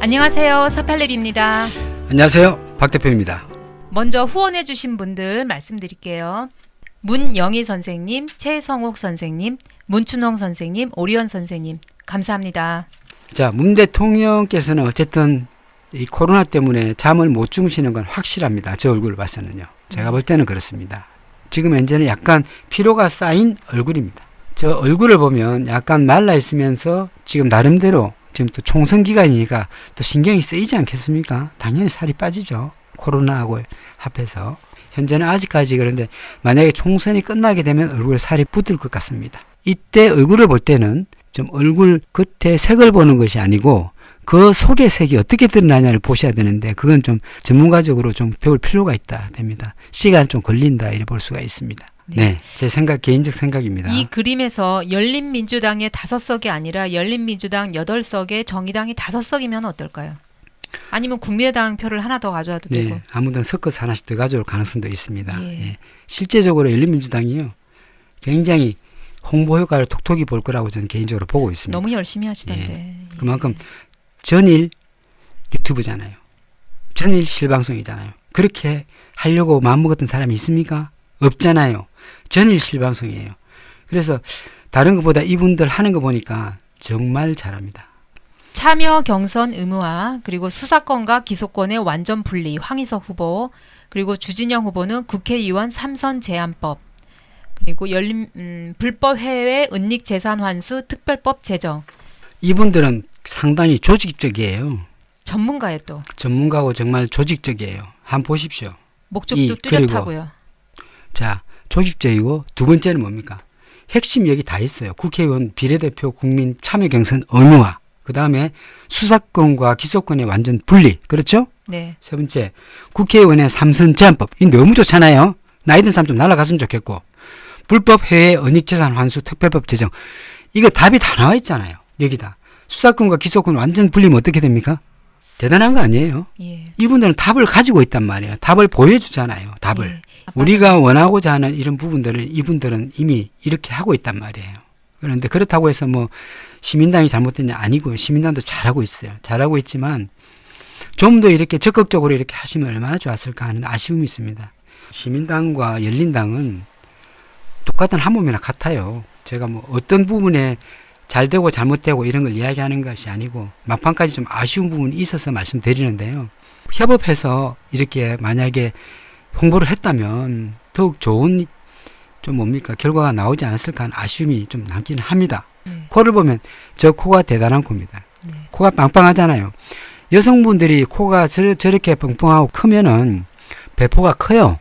안녕하세요. 48랩입니다. 안녕하세요. 박 대표입니다. 먼저 후원해주신 분들 말씀드릴게요. 문영희 선생님, 최성욱 선생님, 문춘홍 선생님, 오리원 선생님 감사합니다. 자, 문 대통령께서는 어쨌든 이 코로나 때문에 잠을 못 주무시는 건 확실합니다. 저 얼굴을 봐서는요. 제가 볼 때는 그렇습니다. 지금 현재는 약간 피로가 쌓인 얼굴입니다. 저 얼굴을 보면 약간 말라 있으면서 지금 나름대로 지금 또 총선 기간이니까 또 신경이 쓰이지 않겠습니까? 당연히 살이 빠지죠. 코로나하고 합해서. 현재는 아직까지 그런데 만약에 총선이 끝나게 되면 얼굴에 살이 붙을 것 같습니다. 이때 얼굴을 볼 때는 좀 얼굴 겉에 색을 보는 것이 아니고 그 속의 색이 어떻게 드러나냐를 보셔야 되는데 그건 좀 전문가적으로 좀 배울 필요가 있다 됩니다. 시간 좀 걸린다 이래 볼 수가 있습니다. 네, 제 생각, 개인적 생각입니다. 이 그림에서 열린민주당의 5석이 아니라 열린민주당 8석에 정의당이 5석이면 어떨까요? 아니면 국민의당 표를 하나 더 가져와도 되고. 네, 아무튼 섞어서 하나씩 더 가져올 가능성도 있습니다. 예. 예. 실제적으로 열린민주당이요, 굉장히 홍보 효과를 톡톡히 볼 거라고 저는 개인적으로 보고 있습니다. 너무 열심히 하시던데. 예. 그만큼 전일 유튜브잖아요. 전일 실방송이잖아요. 그렇게 하려고 마음먹었던 사람이 있습니까? 없잖아요. 전일 실방송이에요. 그래서 다른 것보다 이분들 하는 거 보니까 정말 잘합니다. 참여 경선 의무화, 그리고 수사권과 기소권의 완전 분리, 황희석 후보, 그리고 주진영 후보는 국회의원 3선 제한법, 그리고 불법 해외 은닉 재산 환수 특별법 제정. 이분들은 상당히 조직적이에요. 전문가에 또. 전문가고 정말 조직적이에요. 한번 보십시오. 목적도 뚜렷하고요. 자, 조직적이고 두 번째는 뭡니까? 핵심 여기 다 있어요. 국회의원 비례대표 국민 참여 경선 의무화. 그 다음에 수사권과 기소권의 완전 분리. 그렇죠? 네. 세 번째, 국회의원의 3선 제한법. 이 너무 좋잖아요. 나이 든 사람 좀 날아갔으면 좋겠고. 불법 해외 은닉재산 환수 특별법 제정. 이거 답이 다 나와 있잖아요. 여기다. 수사권과 기소권 완전 분리면 어떻게 됩니까? 대단한 거 아니에요? 예. 이분들은 답을 가지고 있단 말이에요. 답을 보여주잖아요. 답을. 예. 우리가 원하고자 하는 이런 부분들을 이분들은 이미 이렇게 하고 있단 말이에요. 그런데 그렇다고 해서 뭐 시민당이 잘못됐냐? 아니고요. 시민당도 잘하고 있어요. 잘하고 있지만 좀 더 이렇게 적극적으로 이렇게 하시면 얼마나 좋았을까 하는 아쉬움이 있습니다. 시민당과 열린당은 똑같은 한 몸이나 같아요. 제가 뭐 어떤 부분에 잘 되고 잘못되고 이런 걸 이야기하는 것이 아니고 막판까지 좀 아쉬운 부분이 있어서 말씀드리는데요. 협업해서 이렇게 만약에 홍보를 했다면 더욱 좋은 좀 뭡니까 결과가 나오지 않았을까 하는 아쉬움이 좀 남기는 합니다. 코를 보면 저 코가 대단한 코입니다. 코가 빵빵하잖아요. 여성분들이 코가 저렇게 뻥뻥하고 크면은 배포가 커요.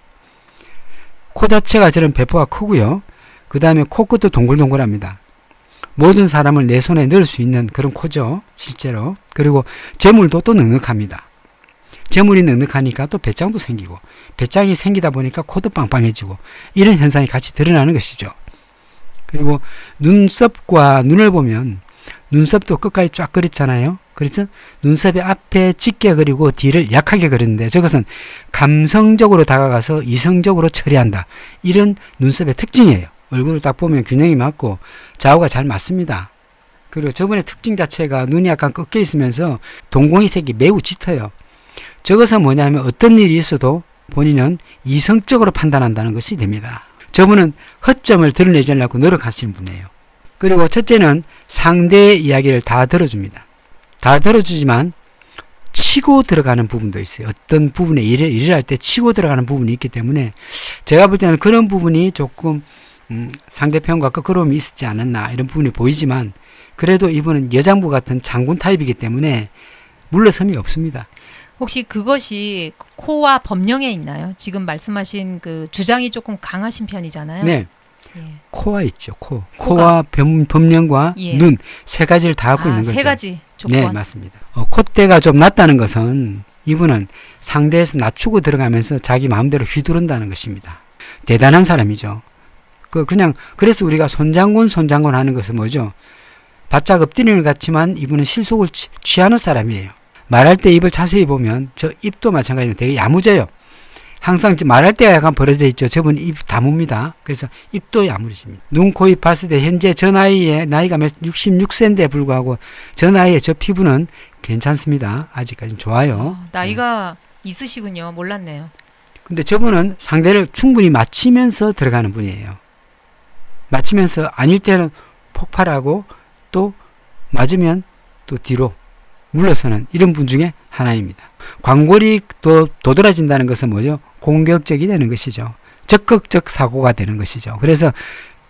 코 자체가 저런 배포가 크고요. 그 다음에 코끝도 동글동글합니다. 모든 사람을 내 손에 넣을 수 있는 그런 코죠. 실제로. 그리고 재물도 또 넉넉합니다. 재물이 넉넉하니까 또 배짱도 생기고 배짱이 생기다 보니까 코도 빵빵해지고 이런 현상이 같이 드러나는 것이죠. 그리고 눈썹과 눈을 보면 눈썹도 끝까지 쫙 그렸잖아요. 그렇죠? 눈썹의 앞에 짙게 그리고 뒤를 약하게 그리는데 저것은 감성적으로 다가가서 이성적으로 처리한다. 이런 눈썹의 특징이에요. 얼굴을 딱 보면 균형이 맞고 좌우가 잘 맞습니다. 그리고 저번에 특징 자체가 눈이 약간 꺾여 있으면서 동공이색이 매우 짙어요. 저것은 뭐냐면 어떤 일이 있어도 본인은 이성적으로 판단한다는 것이 됩니다. 저분은 허점을 드러내주려고 노력하시는 분이에요. 그리고 첫째는 상대의 이야기를 다 들어줍니다. 다 들어주지만 치고 들어가는 부분도 있어요. 어떤 부분에 일을 할 때 치고 들어가는 부분이 있기 때문에 제가 볼 때는 그런 부분이 조금 상대편과 거꾸로움이 있었지 않았나 이런 부분이 보이지만 그래도 이분은 여장부 같은 장군 타입이기 때문에 물러섬이 없습니다. 혹시 그것이 코와 법령에 있나요? 지금 말씀하신 그 주장이 조금 강하신 편이잖아요. 네. 예. 코와 있죠. 코와 법령과 예. 눈 세 가지를 다 갖고 있는 거죠. 세 가지 조건. 네, 맞습니다. 콧대가 좀 낮다는 것은 이분은 상대에서 낮추고 들어가면서 자기 마음대로 휘두른다는 것입니다. 대단한 사람이죠. 그래서 우리가 손장군 하는 것은 뭐죠? 바짝 엎드리는 것 같지만 이분은 실속을 취하는 사람이에요. 말할 때 입을 자세히 보면 저 입도 마찬가지로 되게 야무져요. 항상 말할 때가 약간 벌어져 있죠. 저분 입 다뭅니다. 그래서 입도 야무르십니다. 눈, 코, 입 봤을 때 현재 저 나이에 나이가 66세인데 불구하고 저 나이에 저 피부는 괜찮습니다. 아직까지는 좋아요. 나이가 있으시군요. 몰랐네요. 근데 저분은 상대를 충분히 맞추면서 들어가는 분이에요. 맞추면서 아닐 때는 폭발하고 또 맞으면 또 뒤로 물러서는 이런 분 중에 하나입니다. 광골이 더 도드라진다는 것은 뭐죠? 공격적이 되는 것이죠. 적극적 사고가 되는 것이죠. 그래서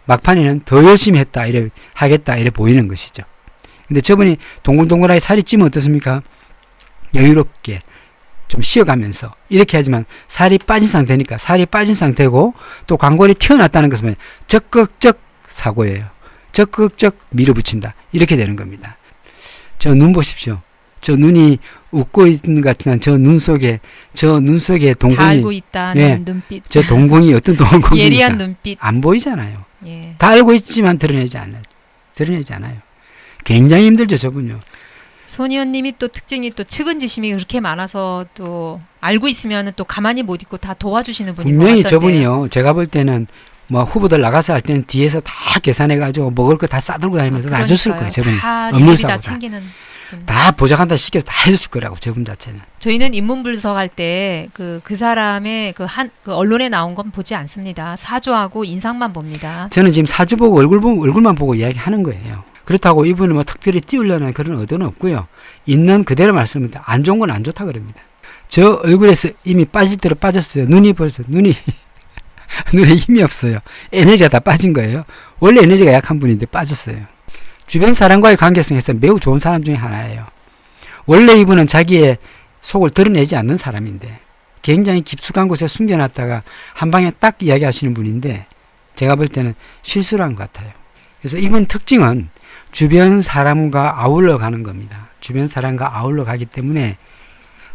막판에는 더 열심히 했다, 이래 하겠다, 이래 보이는 것이죠. 근데 저분이 동글동글하게 살이 찌면 어떻습니까? 여유롭게 좀 쉬어가면서 이렇게 하지만 살이 빠진 상태니까 살이 빠진 상태고 또 광골이 튀어났다는 것은 적극적 사고예요. 적극적 밀어붙인다. 이렇게 되는 겁니다. 저 눈 보십시오. 저 눈이 웃고 있는 것 같지만 저 눈 속에 동공이 다 알고 있다는 예, 눈빛. 저 동공이 어떤 동공입니까? 예리한 눈빛. 안 보이잖아요. 예. 다 알고 있지만 드러내지 않아요. 굉장히 힘들죠, 저분요. 손 의원님이 또 특징이 또 측은지심이 그렇게 많아서 또 알고 있으면 또 가만히 못 있고 다 도와주시는 분인 것 분명히 같던데. 저분이요. 제가 볼 때는 뭐 후보들 나가서 할 때는 뒤에서 다 계산해가지고 먹을 거 다 싸들고 다니면서 다 줬을 거예요. 저분이 다 업무 일일이 다 사고 챙기는 분. 다 보좌관다 시켜서 다 해줬을 거라고 저분 자체는. 저희는 인문 분석할 때 그 사람의 그 언론에 나온 건 보지 않습니다. 사주하고 인상만 봅니다. 저는 지금 사주 보고 얼굴만 보고 이야기하는 거예요. 그렇다고 이분은 뭐 특별히 띄우려는 그런 의도는 없고요. 있는 그대로 말씀합니다. 안 좋은 건 안 좋다 그럽니다. 저 얼굴에서 이미 빠질 대로 빠졌어요. 눈이 벌써 눈에 힘이 없어요. 에너지가 다 빠진 거예요. 원래 에너지가 약한 분인데 빠졌어요. 주변 사람과의 관계성에서 매우 좋은 사람 중에 하나예요. 원래 이분은 자기의 속을 드러내지 않는 사람인데 굉장히 깊숙한 곳에 숨겨놨다가 한 방에 딱 이야기하시는 분인데 제가 볼 때는 실수를 한 것 같아요. 그래서 이분 특징은 주변 사람과 아울러 가는 겁니다. 주변 사람과 아울러 가기 때문에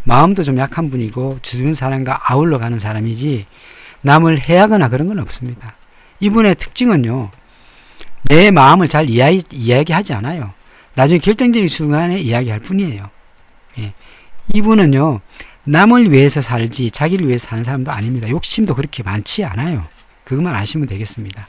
마음도 좀 약한 분이고 주변 사람과 아울러 가는 사람이지 남을 해하거나 그런 건 없습니다. 이분의 특징은요. 내 마음을 잘 이야기하지 않아요. 나중에 결정적인 순간에 이야기할 뿐이에요. 예. 이분은요. 남을 위해서 살지 자기를 위해서 사는 사람도 아닙니다. 욕심도 그렇게 많지 않아요. 그것만 아시면 되겠습니다.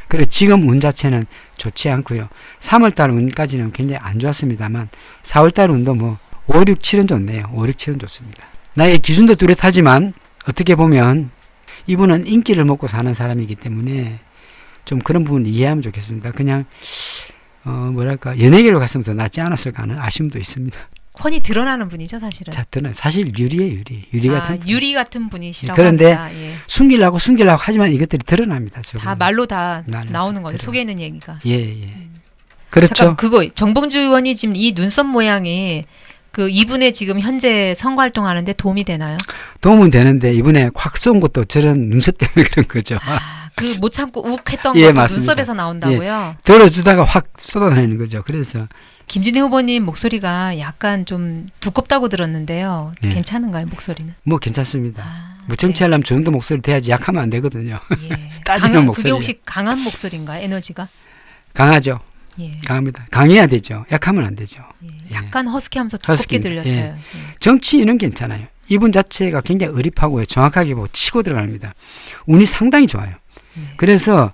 그리고 지금 운 자체는 좋지 않고요. 3월달 운까지는 굉장히 안 좋았습니다만 4월달 운도 뭐 5, 6, 7은 좋네요. 5, 6, 7은 좋습니다. 나의 기준도 뚜렷하지만 어떻게 보면 이분은 인기를 먹고 사는 사람이기 때문에 좀 그런 부분을 이해하면 좋겠습니다. 그냥 뭐랄까 연예계로 갔으면 더 낫지 않았을까 하는 아쉬움도 있습니다. 훤히 드러나는 분이죠, 사실은. 자, 사실 유리예요, 유리 같은 분. 유리 같은 분이시라고 그런데 합니다. 예. 숨기려고 하지만 이것들이 드러납니다. 다 말로 다 말로 나오는 거죠. 드러나요. 속에 있는 얘기가. 예. 그렇죠. 잠깐 그거 정봉주 의원이 지금 이 눈썹 모양이 그 이분의 지금 현재 선거 활동하는데 도움이 되나요? 도움은 되는데 이번에 확 쏜 것도 저런 눈썹 때문에 그런 거죠. 그 못 참고 욱했던 예, 것도 맞습니다. 눈썹에서 나온다고요? 들어주다가 확 쏟아내는 거죠. 그래서 김진애 후보님 목소리가 약간 좀 두껍다고 들었는데요. 예. 괜찮은가요, 목소리는? 뭐 괜찮습니다. 뭐 네. 정치하려면 저 정도 목소리 돼야지 약하면 안 되거든요. 예. 따지는 목소리. 그게 혹시 강한 목소리인가요? 에너지가? 강하죠. 예. 강합니다. 강해야 되죠. 약하면 안 되죠. 예. 약간 허스키하면서 두껍게 허스키입니다. 들렸어요. 예. 예. 정치인은 괜찮아요. 이분 자체가 굉장히 의립하고 정확하게 보고 치고 들어갑니다. 운이 상당히 좋아요. 그래서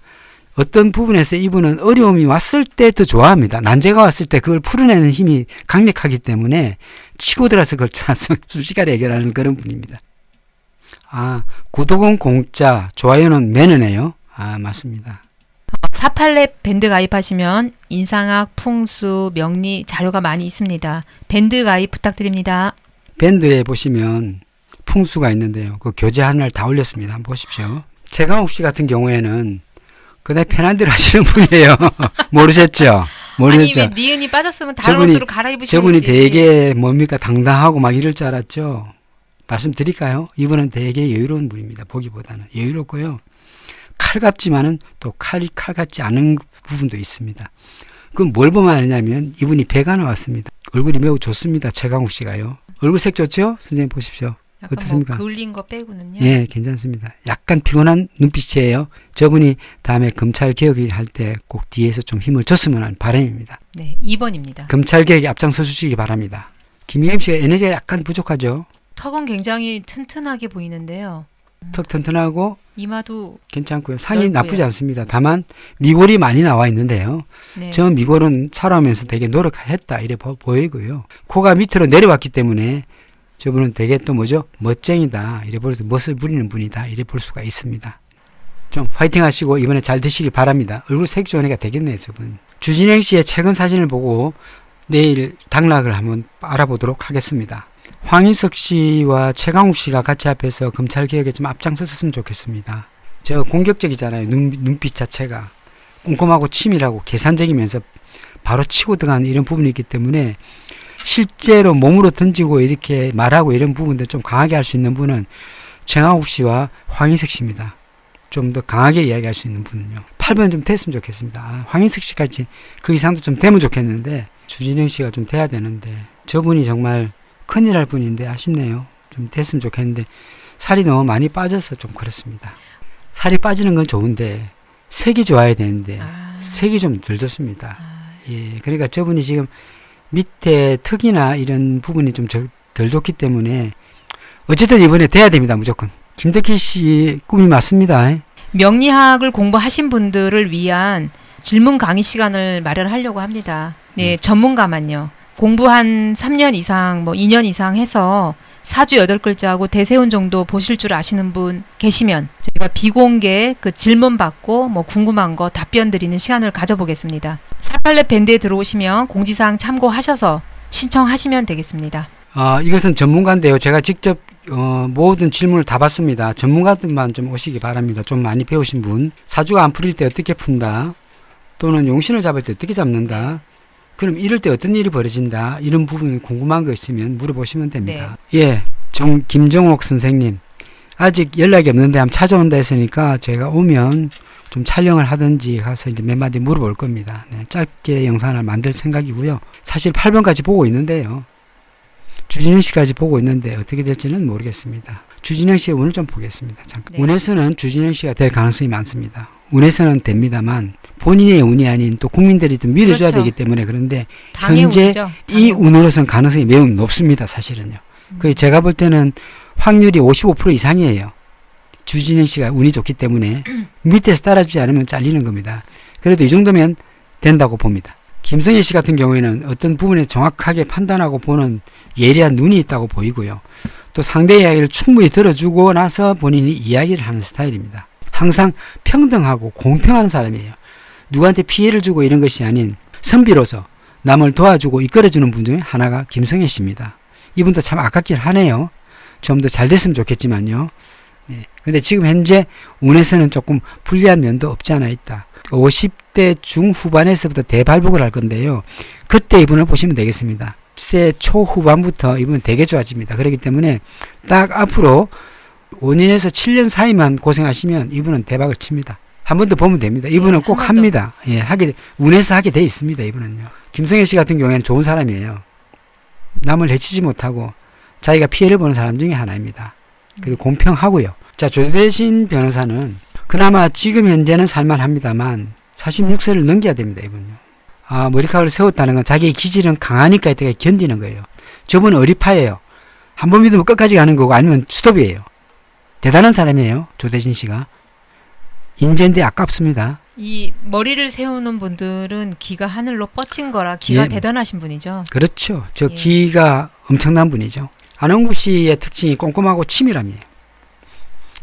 어떤 부분에서 이분은 어려움이 왔을 때 더 좋아합니다. 난제가 왔을 때 그걸 풀어내는 힘이 강력하기 때문에 치고 들어서 그걸 순식간에 해결하는 그런 분입니다. 구독은 공짜, 좋아요는 매너네요. 맞습니다. 4팔랩 밴드 가입하시면 인상학, 풍수, 명리 자료가 많이 있습니다. 밴드 가입 부탁드립니다. 밴드에 보시면 풍수가 있는데요. 그 교재 하나를 다 올렸습니다. 한번 보십시오. 최강욱 씨 같은 경우에는 그다음에 편한 대로 하시는 분이에요. 모르셨죠? 아니 왜 니은이 빠졌으면 다른 옷으로 갈아입으셔야지. 저분이 되게 뭡니까 당당하고 막 이럴 줄 알았죠. 말씀드릴까요? 이분은 되게 여유로운 분입니다. 보기보다는 여유롭고요. 칼 같지만은 또 칼이 칼 같지 않은 부분도 있습니다. 그럼 뭘 보면 아냐면 이분이 배가 나왔습니다. 얼굴이 매우 좋습니다. 최강욱 씨가요. 얼굴색 좋죠? 선생님 보십시오. 약간 어떻습니까? 뭐 그을린 거 빼고는요. 예, 괜찮습니다. 약간 피곤한 눈빛이에요. 저분이 다음에 검찰 개혁을 할 때 꼭 뒤에서 좀 힘을 줬으면 하는 바람입니다. 네, 2번입니다. 검찰 개혁에 앞장서 주시기 바랍니다. 김의겸 씨가 에너지가 약간 부족하죠. 턱은 굉장히 튼튼하게 보이는데요. 턱 튼튼하고 이마도 괜찮고요. 상이 넓고요. 나쁘지 않습니다. 다만 미골이 많이 나와 있는데요. 네. 저 미골은 살아오면서 되게 노력했다 이래 보이고요. 코가 밑으로 내려왔기 때문에 저분은 되게 또 뭐죠? 멋쟁이다 이래 볼수 멋을 부리는 분이다 이래 볼 수가 있습니다. 좀 파이팅 하시고 이번에 잘 되시길 바랍니다. 얼굴 색 좋은 애가 되겠네요. 저분. 주진영 씨의 최근 사진을 보고 내일 당락을 한번 알아보도록 하겠습니다. 황인석 씨와 최강욱 씨가 같이 앞에서 검찰 개혁에 좀 앞장섰으면 좋겠습니다. 저 공격적이잖아요. 눈빛 자체가 꼼꼼하고 치밀하고 계산적이면서 바로 치고 들어가는 이런 부분이 있기 때문에 실제로 몸으로 던지고 이렇게 말하고 이런 부분들 좀 강하게 할 수 있는 분은 최강욱 씨와 황인석 씨입니다. 좀 더 강하게 이야기할 수 있는 분은요. 8번 좀 됐으면 좋겠습니다. 황인석 씨까지 그 이상도 좀 되면 좋겠는데 주진영 씨가 좀 돼야 되는데 저분이 정말 큰일 할 분인데 아쉽네요. 좀 됐으면 좋겠는데 살이 너무 많이 빠져서 좀 그렇습니다. 살이 빠지는 건 좋은데 색이 좋아야 되는데 색이 좀 덜 좋습니다. 예, 그러니까 저분이 지금 밑에 턱이나 이런 부분이 좀 덜 좋기 때문에 어쨌든 이번에 돼야 됩니다. 무조건. 김덕희 씨 꿈이 맞습니다. 명리학을 공부하신 분들을 위한 질문 강의 시간을 마련하려고 합니다. 네, 전문가만요. 공부 한 3년 이상, 뭐 2년 이상 해서 사주 8글자하고 대세운 정도 보실 줄 아시는 분 계시면 저희가 비공개 그 질문 받고 뭐 궁금한 거 답변 드리는 시간을 가져보겠습니다. 486 밴드에 들어오시면 공지사항 참고하셔서 신청하시면 되겠습니다. 이것은 전문가인데요. 제가 직접 모든 질문을 다 받습니다. 전문가들만 좀 오시기 바랍니다. 좀 많이 배우신 분. 사주가 안 풀릴 때 어떻게 푼다. 또는 용신을 잡을 때 어떻게 잡는다. 그럼 이럴 때 어떤 일이 벌어진다. 이런 부분 궁금한 거 있으면 물어보시면 됩니다. 예, 김정옥 선생님. 아직 연락이 없는데 한번 찾아온다 했으니까 제가 오면 좀 촬영을 하든지 가서 이제 몇 마디 물어볼 겁니다. 네, 짧게 영상을 만들 생각이고요. 사실 8번까지 보고 있는데요. 주진영 씨까지 보고 있는데 어떻게 될지는 모르겠습니다. 주진영 씨의 운을 좀 보겠습니다. 잠깐. 네. 운에서는 주진영 씨가 될 가능성이 많습니다. 운에서는 됩니다만 본인의 운이 아닌 또 국민들이 좀 밀어줘야 그렇죠. 되기 때문에 그런데 당의 현재 운이죠. 이 운으로서는 가능성이 매우 높습니다. 사실은요. 거의 제가 볼 때는 확률이 55% 이상이에요. 주진영 씨가 운이 좋기 때문에 밑에서 따라주지 않으면 잘리는 겁니다. 그래도 이 정도면 된다고 봅니다. 김성애 씨 같은 경우에는 어떤 부분에 정확하게 판단하고 보는 예리한 눈이 있다고 보이고요. 또 상대 이야기를 충분히 들어주고 나서 본인이 이야기를 하는 스타일입니다. 항상 평등하고 공평한 사람이에요. 누구한테 피해를 주고 이런 것이 아닌 선비로서 남을 도와주고 이끌어주는 분 중에 하나가 김성애 씨입니다. 이분도 참 아깝긴 하네요. 좀 더 잘 됐으면 좋겠지만요. 네. 근데 지금 현재 운에서는 조금 불리한 면도 없지 않아 있다. 50대 중후반에서부터 대발복을 할 건데요. 그때 이분을 보시면 되겠습니다. 10세 초후반부터 이분은 되게 좋아집니다. 그렇기 때문에 딱 앞으로 5년에서 7년 사이만 고생하시면 이분은 대박을 칩니다. 한 번 더 보면 됩니다. 이분은 네, 꼭 합니다. 예, 운에서 하게 돼 있습니다. 이분은요. 김성애 씨 같은 경우에는 좋은 사람이에요. 남을 해치지 못하고 자기가 피해를 보는 사람 중에 하나입니다. 그리고 공평하고요. 자, 조대신 변호사는 그나마 지금 현재는 살만합니다만 46세를 넘겨야 됩니다. 이분요. 머리카락을 세웠다는 건 자기의 기질은 강하니까 이때가 견디는 거예요. 저분은 어리파예요. 한 번 믿으면 끝까지 가는 거고 아니면 스톱이에요. 대단한 사람이에요. 조대신 씨가. 인재인데 아깝습니다. 이 머리를 세우는 분들은 기가 하늘로 뻗친 거라 기가 예. 대단하신 분이죠. 그렇죠. 저 예. 기가 엄청난 분이죠. 안홍구 씨의 특징이 꼼꼼하고 치밀함이에요.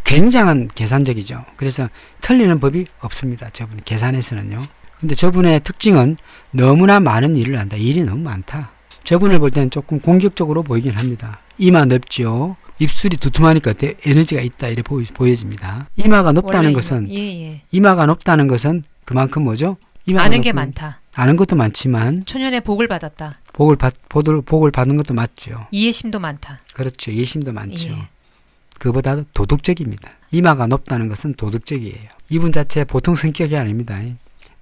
굉장한 계산적이죠. 그래서 틀리는 법이 없습니다. 저분 계산에서는요. 근데 저분의 특징은 너무나 많은 일을 한다. 일이 너무 많다. 저분을 볼 때는 조금 공격적으로 보이긴 합니다. 이마 넓죠. 입술이 두툼하니까 에너지가 있다. 이렇게 보여집니다. 이마가 높다는 것은 이마가 높다는 것은 그만큼 뭐죠? 아는 게 많다. 아는 것도 많지만 초년에 복을 받았다. 복을 받는 것도 맞죠. 이해심도 많다. 그렇죠. 이해심도 많죠. 예. 그보다도 도덕적입니다. 이마가 높다는 것은 도덕적이에요. 이분 자체 보통 성격이 아닙니다.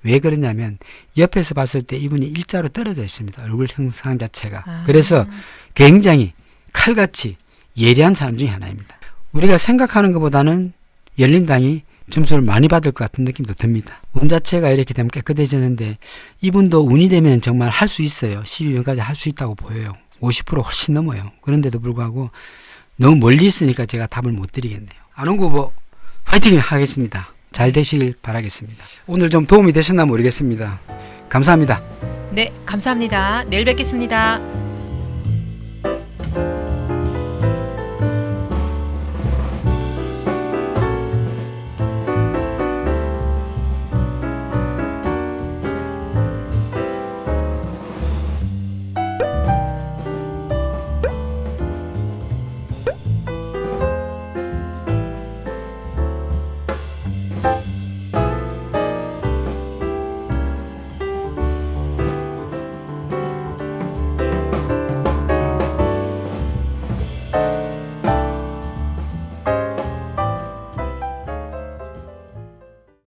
왜 그러냐면 옆에서 봤을 때 이분이 일자로 떨어져 있습니다. 얼굴 형상 자체가. 그래서 굉장히 칼같이 예리한 사람 중에 하나입니다. 우리가 생각하는 것보다는 열린당이 점수를 많이 받을 것 같은 느낌도 듭니다. 운 자체가 이렇게 되면 깨끗해지는데 이분도 운이 되면 정말 할 수 있어요. 12년까지 할 수 있다고 보여요. 50% 훨씬 넘어요. 그런데도 불구하고 너무 멀리 있으니까 제가 답을 못 드리겠네요. 안홍구 후보 파이팅 하겠습니다. 잘 되시길 바라겠습니다. 오늘 좀 도움이 되셨나 모르겠습니다. 감사합니다. 네, 감사합니다. 내일 뵙겠습니다.